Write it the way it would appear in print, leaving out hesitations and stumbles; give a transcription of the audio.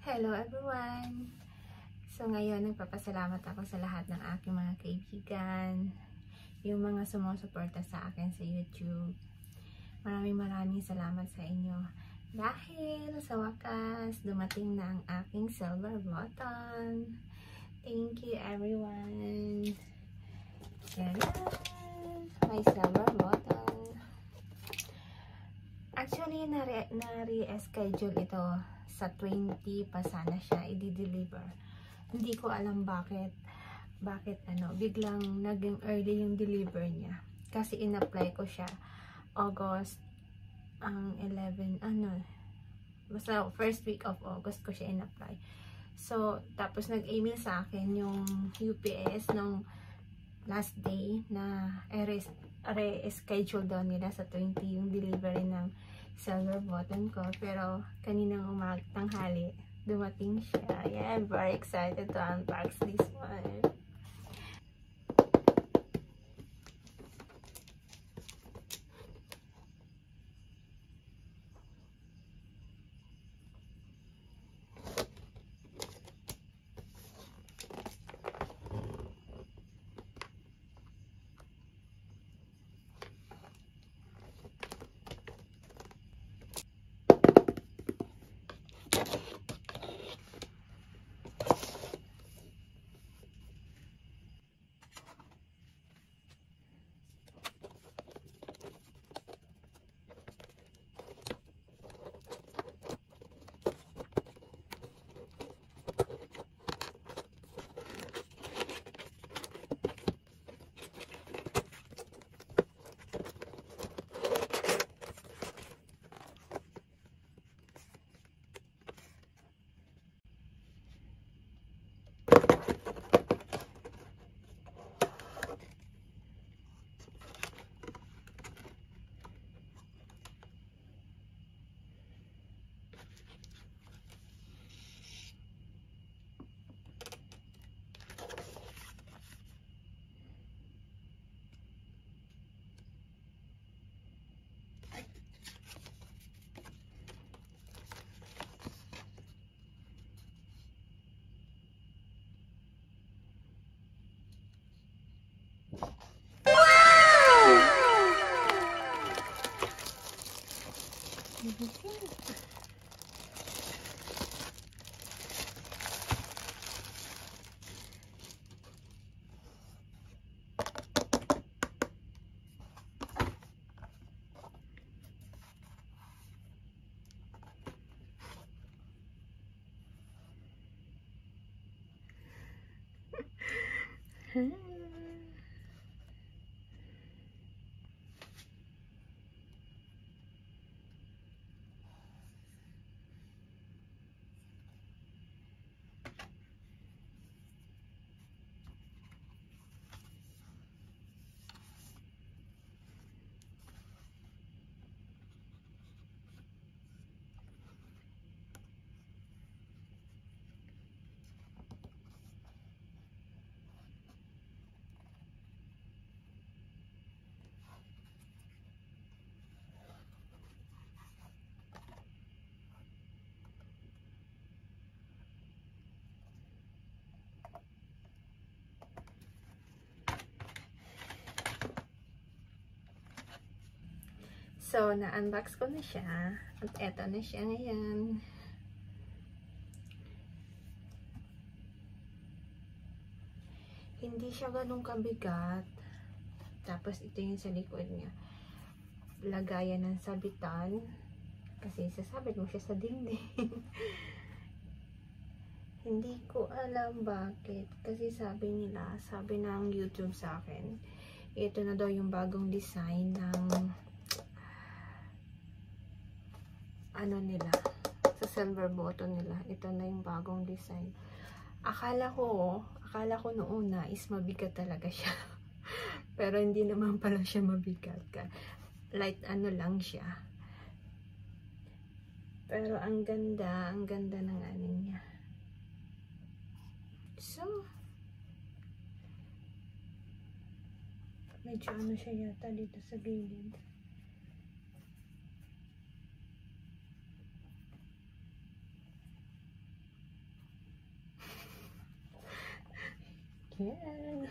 Hello everyone! So ngayon nagpapasalamat ako sa lahat ng aking mga kaibigan, yung mga sumusuporta sa akin sa YouTube. Maraming salamat sa inyo. Dahil sa wakas, dumating na ang aking silver button. Thank you everyone! Yan, my silver button. Actually, na-reschedule ito sa 20 pa sana siya i-deliver. Hindi ko alam bakit biglang naging early yung deliver niya. Kasi in-apply ko siya August ang 11 basta first week of August ko siya in-apply. So tapos nag-email sa akin yung UPS nung last day na re-schedule daw nila sa 20 yung delivery ng silver button ko, pero kaninang tanghali dumating siya. Yeah, I'm very excited to unbox this one. So, na-unbox ko na siya. At eto na siya ngayon. Hindi siya ganun kabigat. Tapos, ito yung sa likod niya. Lagayan ng sabitan. Kasi, sasabit mo siya sa dingding. Hindi ko alam bakit. Kasi sabi ng YouTube sa akin, ito na daw yung bagong design ng nila, sa silver button nila. Ito na yung bagong design. Akala ko noon na is mabigat talaga siya. Pero hindi naman pala siya mabigat. Light lang siya. Pero ang ganda ng niya. So, medyo siya yata dito sa gilid. again.